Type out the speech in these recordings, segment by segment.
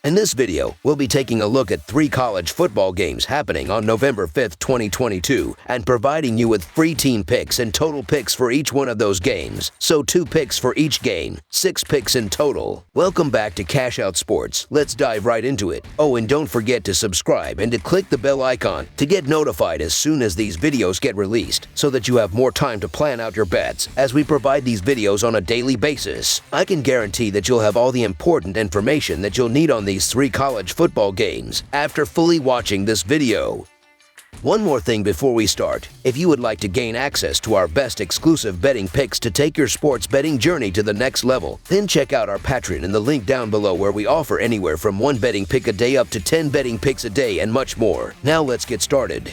In this video, we'll be taking a look at 3 college football games happening on November 5th, 2022, and providing you with free team picks and total picks for each one of those games. So 2 picks for each game, 6 picks in total. Welcome back to Cash Out Sports. Let's dive right into it. Oh, and don't forget to subscribe and to click the bell icon to get notified as soon as these videos get released, so that you have more time to plan out your bets as we provide these videos on a daily basis. I can guarantee that you'll have all the important information that you'll need on these 3 college football games after fully watching this video. One more thing before we start. If you would like to gain access to our best exclusive betting picks to take your sports betting journey to the next level, then check out our Patreon in the link down below, where we offer anywhere from 1 betting pick a day up to 10 betting picks a day and much more. Now let's get started.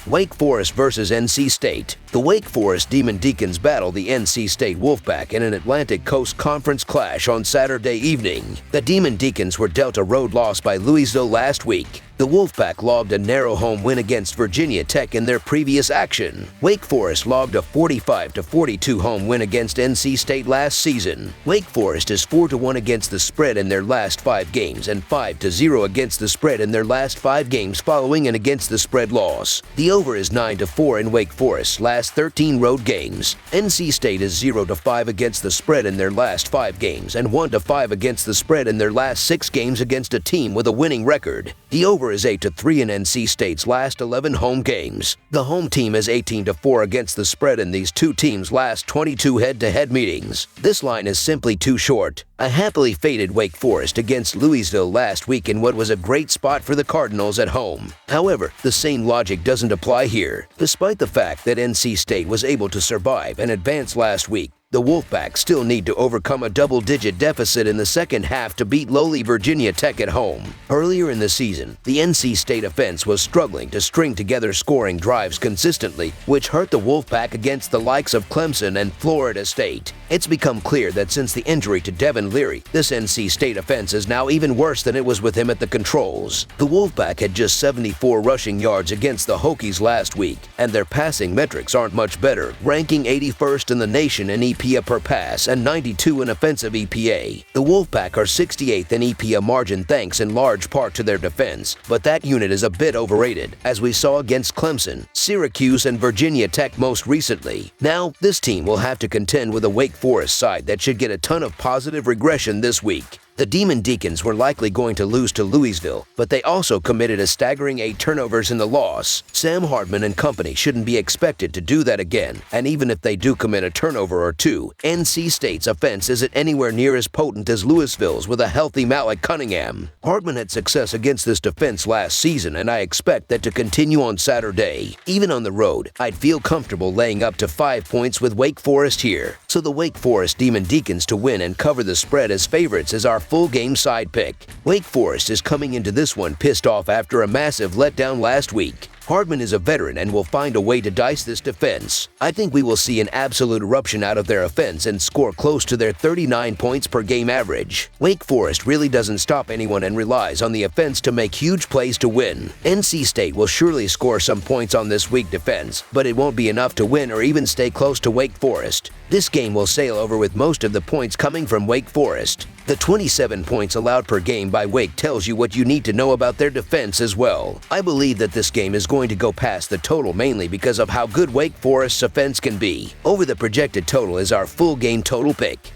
Wake Forest versus NC State. The Wake Forest Demon Deacons battle the NC State Wolfpack in an Atlantic Coast Conference clash on Saturday evening. The Demon Deacons were dealt a road loss by Louisville last week. The Wolfpack logged a narrow home win against Virginia Tech in their previous action. Wake Forest logged a 45-42 home win against NC State last season. Wake Forest is 4-1 against the spread in their last 5 games and 5-0 against the spread in their last 5 games following an against the spread loss. The over is 9-4 in Wake Forest's last 13 road games. NC State is 0-5 against the spread in their last 5 games and 1-5 against the spread in their last 6 games against a team with a winning record. The over is 8-3 in NC State's last 11 home games. The home team is 18-4 against the spread in these 2 teams' last 22 head-to-head meetings. This line is simply too short. I happily faded Wake Forest against Louisville last week in what was a great spot for the Cardinals at home. However, the same logic doesn't apply here. Despite the fact that NC State was able to survive and advance last week, the Wolfpack still need to overcome a double-digit deficit in the second half to beat lowly Virginia Tech at home. Earlier in the season, the NC State offense was struggling to string together scoring drives consistently, which hurt the Wolfpack against the likes of Clemson and Florida State. It's become clear that since the injury to Devin Leary, this NC State offense is now even worse than it was with him at the controls. The Wolfpack had just 74 rushing yards against the Hokies last week, and their passing metrics aren't much better, ranking 81st in the nation in EPA per pass and 92 in offensive EPA. The Wolfpack are 68th in EPA margin thanks in large part to their defense, but that unit is a bit overrated, as we saw against Clemson, Syracuse, and Virginia Tech most recently. Now, this team will have to contend with a Wake Forest side that should get a ton of positive regression this week. The Demon Deacons were likely going to lose to Louisville, but they also committed a staggering 8 turnovers in the loss. Sam Hartman and company shouldn't be expected to do that again, and even if they do commit a turnover or 2, NC State's offense isn't anywhere near as potent as Louisville's with a healthy Malik Cunningham. Hartman had success against this defense last season, and I expect that to continue on Saturday. Even on the road, I'd feel comfortable laying up to 5 points with Wake Forest here. So the Wake Forest Demon Deacons to win and cover the spread as favorites is our full game side pick. Wake Forest is coming into this one pissed off after a massive letdown last week. Hartman is a veteran and will find a way to dice this defense. I think we will see an absolute eruption out of their offense and score close to their 39 points per game average. Wake Forest really doesn't stop anyone and relies on the offense to make huge plays to win. NC State will surely score some points on this weak defense, but it won't be enough to win or even stay close to Wake Forest. This game will sail over with most of the points coming from Wake Forest. The 27 points allowed per game by Wake tells you what you need to know about their defense as well. I believe that this game is going to go past the total mainly because of how good Wake Forest's offense can be. Over the projected total is our full game total pick.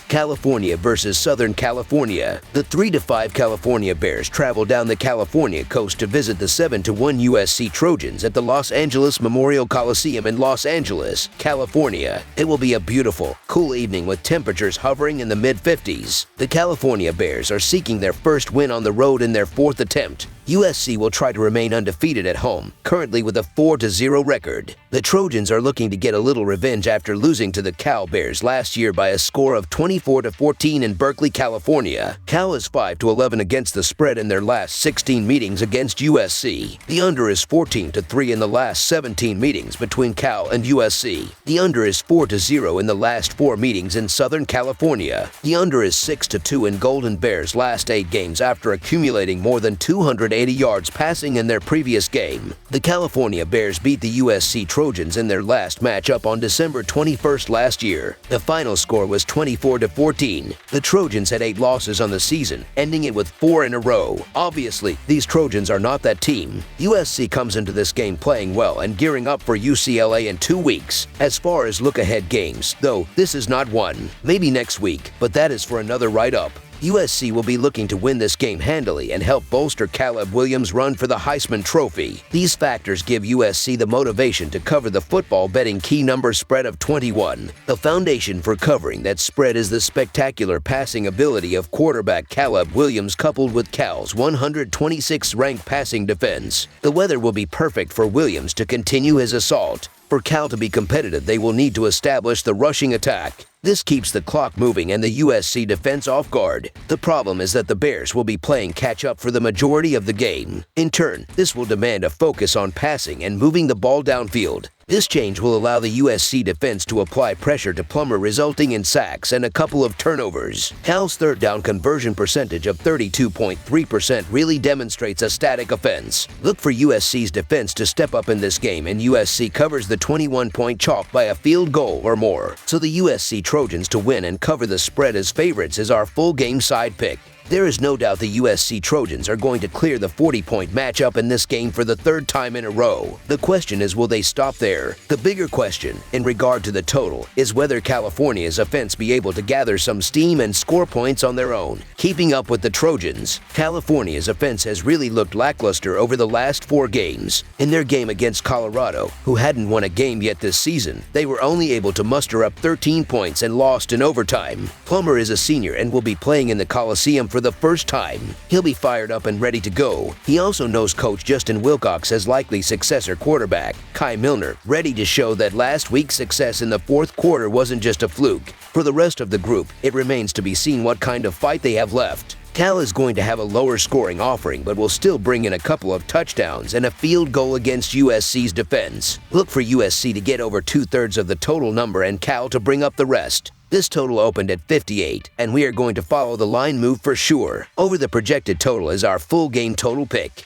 California versus Southern California. The 3-5 California Bears travel down the California coast to visit the 7-1 USC Trojans at the Los Angeles Memorial Coliseum in Los Angeles, California. It will be a beautiful, cool evening with temperatures hovering in the mid-50s. The California Bears are seeking their first win on the road in their 4th attempt. USC will try to remain undefeated at home, currently with a 4-0 record. The Trojans are looking to get a little revenge after losing to the Cal Bears last year by a score of 24-14 in Berkeley, California. Cal is 5-11 against the spread in their last 16 meetings against USC. The under is 14-3 in the last 17 meetings between Cal and USC. The under is 4-0 in the last 4 meetings in Southern California. The under is 6-2 in Golden Bears' last 8 games after accumulating more than 200 180 yards passing in their previous game. The California Bears beat the USC Trojans in their last matchup on December 21st last year. The final score was 24-14. The Trojans had 8 losses on the season, ending it with 4 in a row. Obviously, these Trojans are not that team. USC comes into this game playing well and gearing up for UCLA in 2 weeks. As far as look-ahead games, though, this is not one. Maybe next week, but that is for another write-up. USC will be looking to win this game handily and help bolster Caleb Williams' run for the Heisman Trophy. These factors give USC the motivation to cover the football betting key number spread of 21. The foundation for covering that spread is the spectacular passing ability of quarterback Caleb Williams coupled with Cal's 126th ranked passing defense. The weather will be perfect for Williams to continue his assault. For Cal to be competitive, they will need to establish the rushing attack. This keeps the clock moving and the USC defense off guard. The problem is that the Bears will be playing catch-up for the majority of the game. In turn, this will demand a focus on passing and moving the ball downfield. This change will allow the USC defense to apply pressure to Plummer, resulting in sacks and a couple of turnovers. Cal's third down conversion percentage of 32.3% really demonstrates a static offense. Look for USC's defense to step up in this game, and USC covers the 21-point chalk by a field goal or more. So the USC Trojans to win and cover the spread as favorites is our full game side pick. There is no doubt the USC Trojans are going to clear the 40-point matchup in this game for the 3rd time in a row. The question is, will they stop there? The bigger question, in regard to the total, is whether California's offense be able to gather some steam and score points on their own. Keeping up with the Trojans, California's offense has really looked lackluster over the last 4 games. In their game against Colorado, who hadn't won a game yet this season, they were only able to muster up 13 points and lost in overtime. Plummer is a senior and will be playing in the Coliseum for the first time. He'll be fired up and ready to go. He also knows coach Justin Wilcox as likely successor quarterback, Kai Milner, ready to show that last week's success in the 4th quarter wasn't just a fluke. For the rest of the group, it remains to be seen what kind of fight they have left. Cal is going to have a lower scoring offering, but will still bring in a couple of touchdowns and a field goal against USC's defense. Look for USC to get over 2/3 of the total number and Cal to bring up the rest. This total opened at 58, and we are going to follow the line move for sure. Over the projected total is our full game total pick.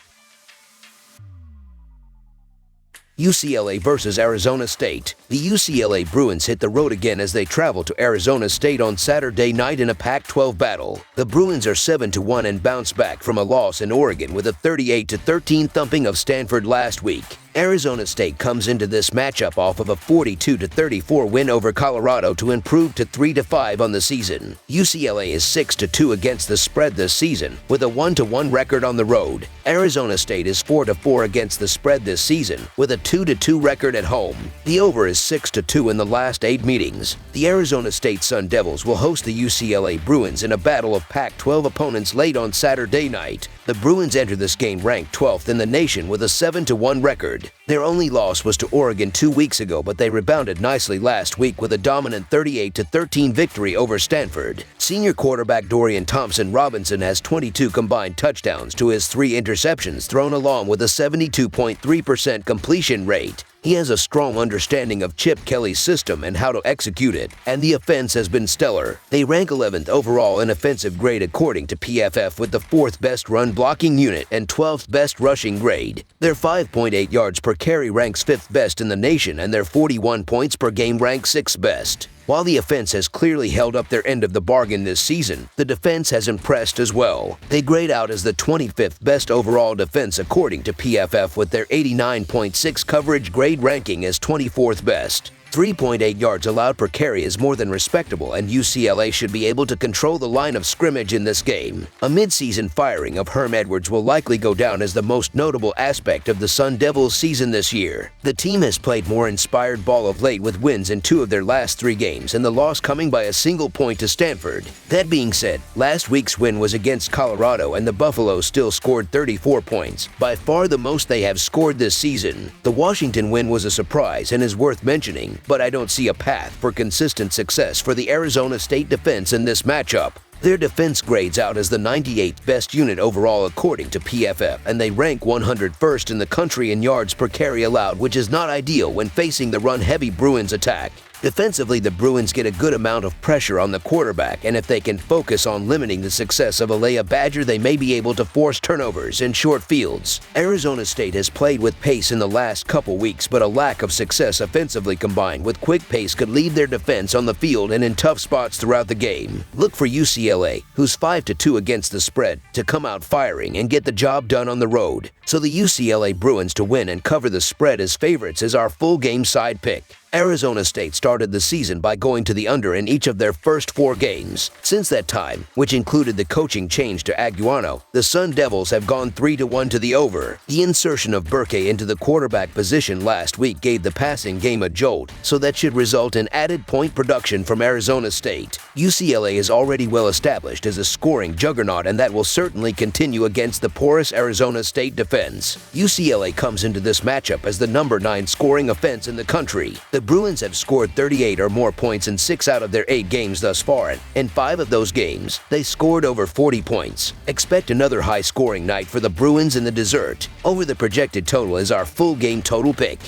UCLA versus Arizona State. The UCLA Bruins hit the road again as they travel to Arizona State on Saturday night in a Pac-12 battle. The Bruins are 7-1 and bounce back from a loss in Oregon with a 38-13 thumping of Stanford last week. Arizona State comes into this matchup off of a 42-34 win over Colorado to improve to 3-5 on the season. UCLA is 6-2 against the spread this season, with a 1-1 record on the road. Arizona State is 4-4 against the spread this season, with a 2-2 record at home. The over is 6-2 in the last 8 meetings. The Arizona State Sun Devils will host the UCLA Bruins in a battle of Pac-12 opponents late on Saturday night. The Bruins enter this game ranked 12th in the nation with a 7-1 record. Their only loss was to Oregon 2 weeks ago, but they rebounded nicely last week with a dominant 38-13 victory over Stanford. Senior quarterback Dorian Thompson-Robinson has 22 combined touchdowns to his 3 interceptions thrown, along with a 72.3% completion rate. He has a strong understanding of Chip Kelly's system and how to execute it, and the offense has been stellar. They rank 11th overall in offensive grade according to PFF, with the 4th best run blocking unit and 12th best rushing grade. Their 5.8 yards per carry ranks 5th best in the nation, and their 41 points per game ranks 6th best. While the offense has clearly held up their end of the bargain this season, the defense has impressed as well. They grade out as the 25th best overall defense according to PFF, with their 89.6 coverage grade ranking as 24th best. 3.8 yards allowed per carry is more than respectable, and UCLA should be able to control the line of scrimmage in this game. A midseason firing of Herm Edwards will likely go down as the most notable aspect of the Sun Devils season this year. The team has played more inspired ball of late, with wins in 2 of their last 3 games and the loss coming by a single point to Stanford. That being said, last week's win was against Colorado, and the Buffaloes still scored 34 points, by far the most they have scored this season. The Washington win was a surprise and is worth mentioning, but I don't see a path for consistent success for the Arizona State defense in this matchup. Their defense grades out as the 98th best unit overall according to PFF, and they rank 101st in the country in yards per carry allowed, which is not ideal when facing the run-heavy Bruins attack. Defensively, the Bruins get a good amount of pressure on the quarterback, and if they can focus on limiting the success of a Badger, they may be able to force turnovers in short fields. Arizona State has played with pace in the last couple weeks, but a lack of success offensively combined with quick pace could leave their defense on the field and in tough spots throughout the game. Look for UCLA, who's 5-2 against the spread, to come out firing and get the job done on the road. So the UCLA Bruins to win and cover the spread as favorites is our full game side pick. Arizona State started the season by going to the under in each of their first 4 games. Since that time, which included the coaching change to Aguano, the Sun Devils have gone 3-1 to the over. The insertion of Burke into the quarterback position last week gave the passing game a jolt, so that should result in added point production from Arizona State. UCLA is already well established as a scoring juggernaut, and that will certainly continue against the porous Arizona State defense. UCLA comes into this matchup as the number 9 scoring offense in the country. The Bruins have scored 38 or more points in 6 out of their 8 games thus far, and in 5 of those games, they scored over 40 points. Expect another high-scoring night for the Bruins in the dessert. Over the projected total is our full game total pick.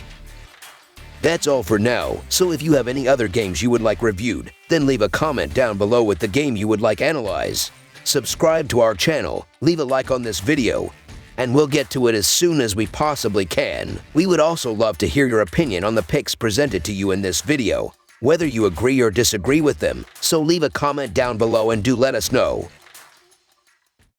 That's all for now, so if you have any other games you would like reviewed, then leave a comment down below with the game you would like analyzed. Subscribe to our channel, leave a like on this video, and we'll get to it as soon as we possibly can. We would also love to hear your opinion on the picks presented to you in this video, whether you agree or disagree with them, so leave a comment down below and do let us know.